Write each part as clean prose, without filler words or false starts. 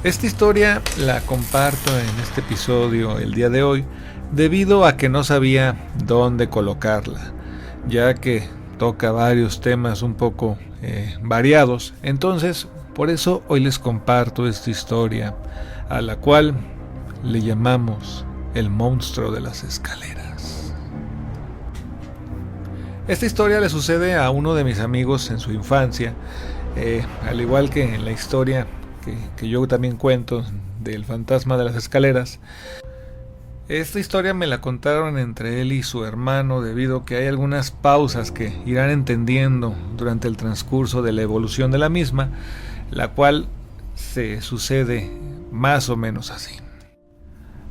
Esta historia la comparto en este episodio el día de hoy debido a que no sabía dónde colocarla, ya que toca varios temas un poco variados. Entonces, por eso hoy les comparto esta historia, a la cual le llamamos El monstruo de las escaleras. Esta historia le sucede a uno de mis amigos en su infancia, al igual que en la historia que yo también cuento del fantasma de las escaleras. Esta historia me la contaron entre él y su hermano debido a que hay algunas pausas que irán entendiendo durante el transcurso de la evolución de la misma, la cual se sucede más o menos así.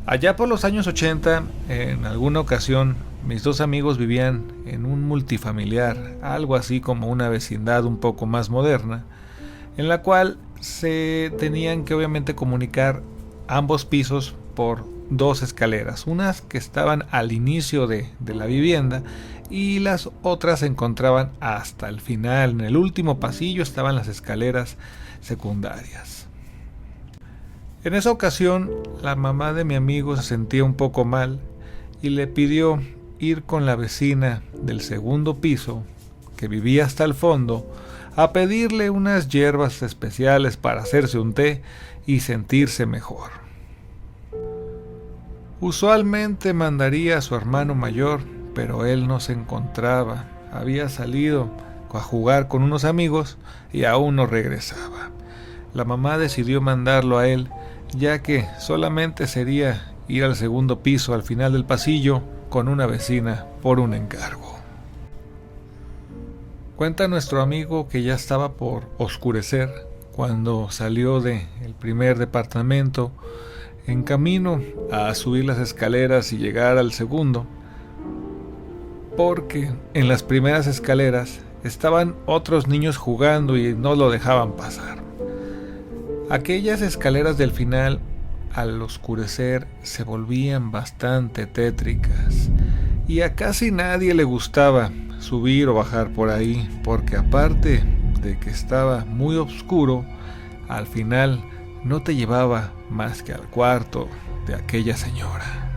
Allá por los años 80, en alguna ocasión, mis dos amigos vivían en un multifamiliar, algo así como una vecindad un poco más moderna, en la cual se tenían que obviamente comunicar ambos pisos por dos escaleras, unas que estaban al inicio de la vivienda y las otras se encontraban hasta el final. En el último pasillo estaban las escaleras secundarias. En esa ocasión, la mamá de mi amigo se sentía un poco mal y le pidió ir con la vecina del segundo piso, que vivía hasta el fondo, a pedirle unas hierbas especiales para hacerse un té y sentirse mejor. Usualmente mandaría a su hermano mayor, pero él no se encontraba. Había salido a jugar con unos amigos y aún no regresaba. La mamá decidió mandarlo a él, ya que solamente sería ir al segundo piso al final del pasillo con una vecina por un encargo. Cuenta nuestro amigo que ya estaba por oscurecer cuando salió del primer departamento en camino a subir las escaleras y llegar al segundo, porque en las primeras escaleras estaban otros niños jugando y no lo dejaban pasar. Aquellas escaleras del final, al oscurecer, se volvían bastante tétricas y a casi nadie le gustaba subir o bajar por ahí, porque aparte de que estaba muy oscuro, al final no te llevaba más que al cuarto de aquella señora.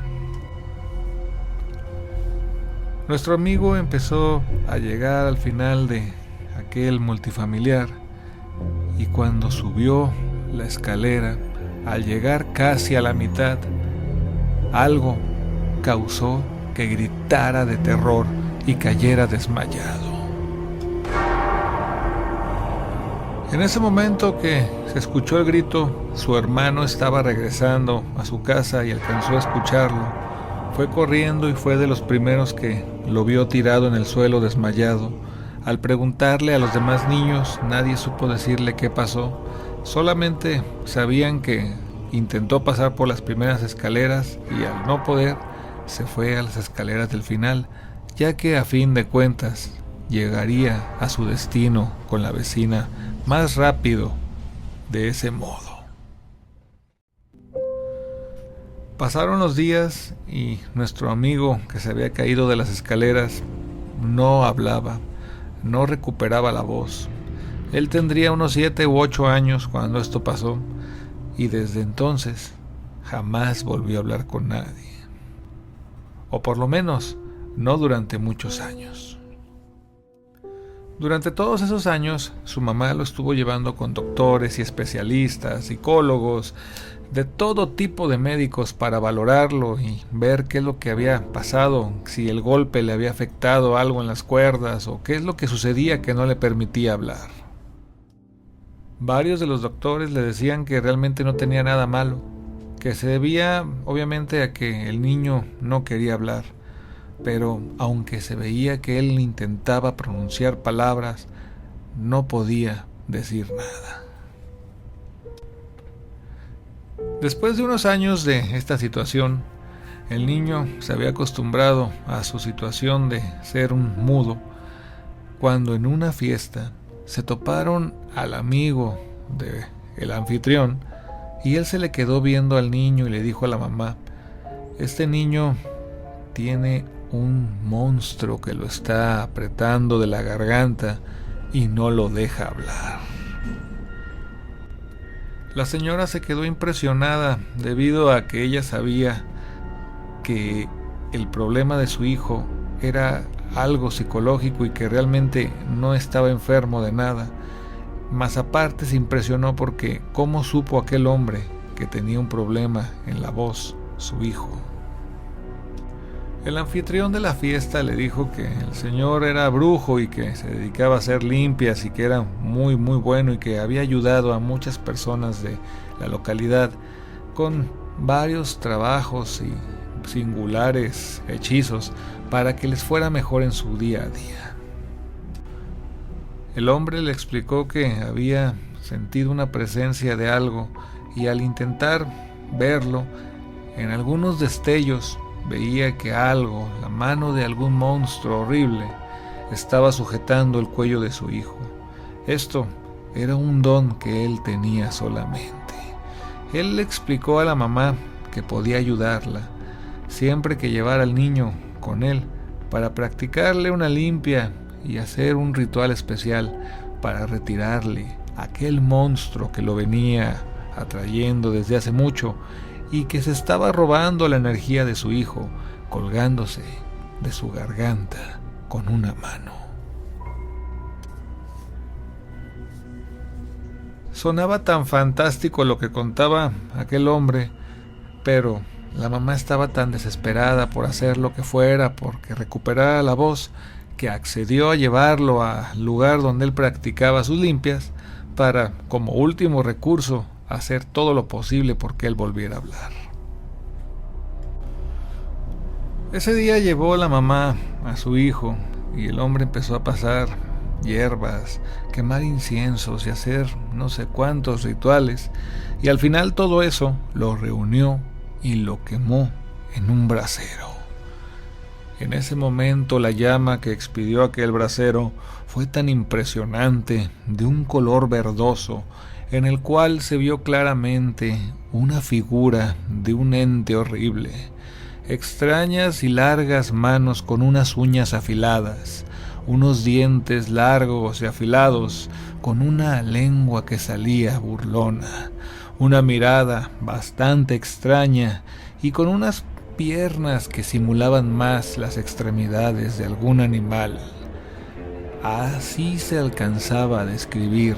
Nuestro amigo empezó a llegar al final de aquel multifamiliar y cuando subió la escalera, al llegar casi a la mitad, algo causó que gritara de terror y cayera desmayado. En ese momento que se escuchó el grito, su hermano estaba regresando a su casa y alcanzó a escucharlo. Fue corriendo y fue de los primeros que lo vio tirado en el suelo desmayado. Al preguntarle a los demás niños, nadie supo decirle qué pasó. Solamente sabían que intentó pasar por las primeras escaleras y al no poder, se fue a las escaleras del final, ya que a fin de cuentas llegaría a su destino con la vecina más rápido de ese modo. Pasaron los días y nuestro amigo, que se había caído de las escaleras, no hablaba, no recuperaba la voz. Él tendría unos 7 u 8 años cuando esto pasó y desde entonces jamás volvió a hablar con nadie, o por lo menos no durante muchos años. Durante todos esos años, su mamá lo estuvo llevando con doctores y especialistas, psicólogos, de todo tipo de médicos para valorarlo y ver qué es lo que había pasado, si el golpe le había afectado algo en las cuerdas o qué es lo que sucedía que no le permitía hablar. Varios de los doctores le decían que realmente no tenía nada malo, que se debía obviamente a que el niño no quería hablar. Pero aunque se veía que él intentaba pronunciar palabras, no podía decir nada. Después de unos años de esta situación, el niño se había acostumbrado a su situación de ser un mudo, cuando en una fiesta se toparon al amigo del anfitrión y él se le quedó viendo al niño y le dijo a la mamá: este niño tiene un monstruo que lo está apretando de la garganta y no lo deja hablar. La señora se quedó impresionada debido a que ella sabía que el problema de su hijo era algo psicológico y que realmente no estaba enfermo de nada. Más aparte se impresionó porque cómo supo aquel hombre que tenía un problema en la voz, su hijo. El anfitrión de la fiesta le dijo que el señor era brujo y que se dedicaba a hacer limpias y que era muy bueno y que había ayudado a muchas personas de la localidad con varios trabajos y singulares hechizos para que les fuera mejor en su día a día. El hombre le explicó que había sentido una presencia de algo y al intentar verlo, en algunos destellos veía que algo, la mano de algún monstruo horrible, estaba sujetando el cuello de su hijo. Esto era un don que él tenía solamente. Él le explicó a la mamá que podía ayudarla siempre que llevara al niño con él para practicarle una limpia y hacer un ritual especial para retirarle aquel monstruo que lo venía atrayendo desde hace mucho y que se estaba robando la energía de su hijo, colgándose de su garganta con una mano. Sonaba tan fantástico lo que contaba aquel hombre, pero la mamá estaba tan desesperada por hacer lo que fuera, porque recuperara la voz, que accedió a llevarlo al lugar donde él practicaba sus limpias para, como último recurso, hacer todo lo posible porque él volviera a hablar. Ese día llevó la mamá a su hijo y el hombre empezó a pasar hierbas, quemar inciensos y hacer no sé cuántos rituales, y al final todo eso lo reunió y lo quemó en un brasero. En ese momento la llama que expidió aquel brasero fue tan impresionante, de un color verdoso, en el cual se vio claramente una figura de un ente horrible, extrañas y largas manos con unas uñas afiladas, unos dientes largos y afilados, con una lengua que salía burlona, una mirada bastante extraña y con unas piernas que simulaban más las extremidades de algún animal. Así se alcanzaba a describir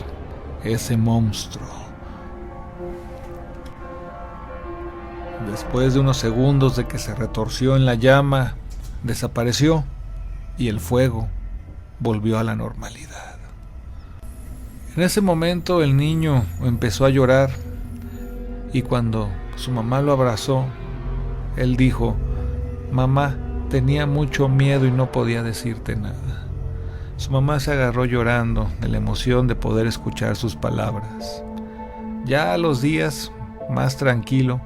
ese monstruo. Después de unos segundos de que se retorció en la llama, desapareció y el fuego volvió a la normalidad. En ese momento el niño empezó a llorar y cuando su mamá lo abrazó, él dijo: «Mamá, tenía mucho miedo y no podía decirte nada». Su mamá se agarró llorando de la emoción de poder escuchar sus palabras. Ya a los días, más tranquilo,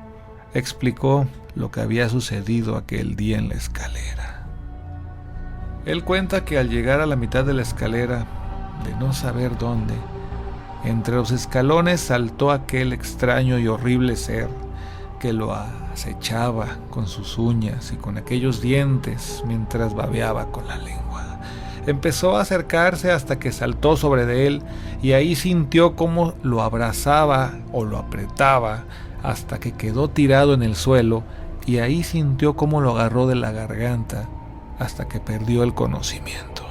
explicó lo que había sucedido aquel día en la escalera. Él cuenta que al llegar a la mitad de la escalera, de no saber dónde, entre los escalones saltó aquel extraño y horrible ser que lo acechaba con sus uñas y con aquellos dientes mientras babeaba con la lengua. Empezó a acercarse hasta que saltó sobre de él y ahí sintió cómo lo abrazaba o lo apretaba hasta que quedó tirado en el suelo y ahí sintió cómo lo agarró de la garganta hasta que perdió el conocimiento.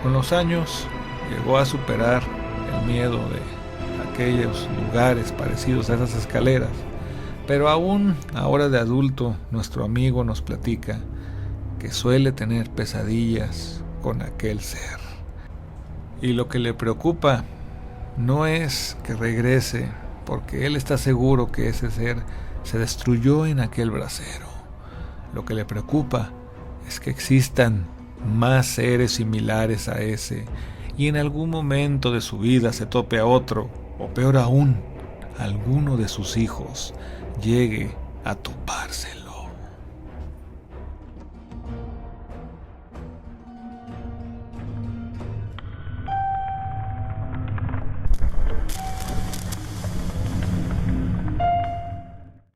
Con los años llegó a superar el miedo de aquellos lugares parecidos a esas escaleras, pero aún ahora de adulto nuestro amigo nos platica que suele tener pesadillas con aquel ser. Y lo que le preocupa no es que regrese, porque él está seguro que ese ser se destruyó en aquel brasero. Lo que le preocupa es que existan más seres similares a ese y en algún momento de su vida se tope a otro, o peor aún, alguno de sus hijos llegue a topárselo.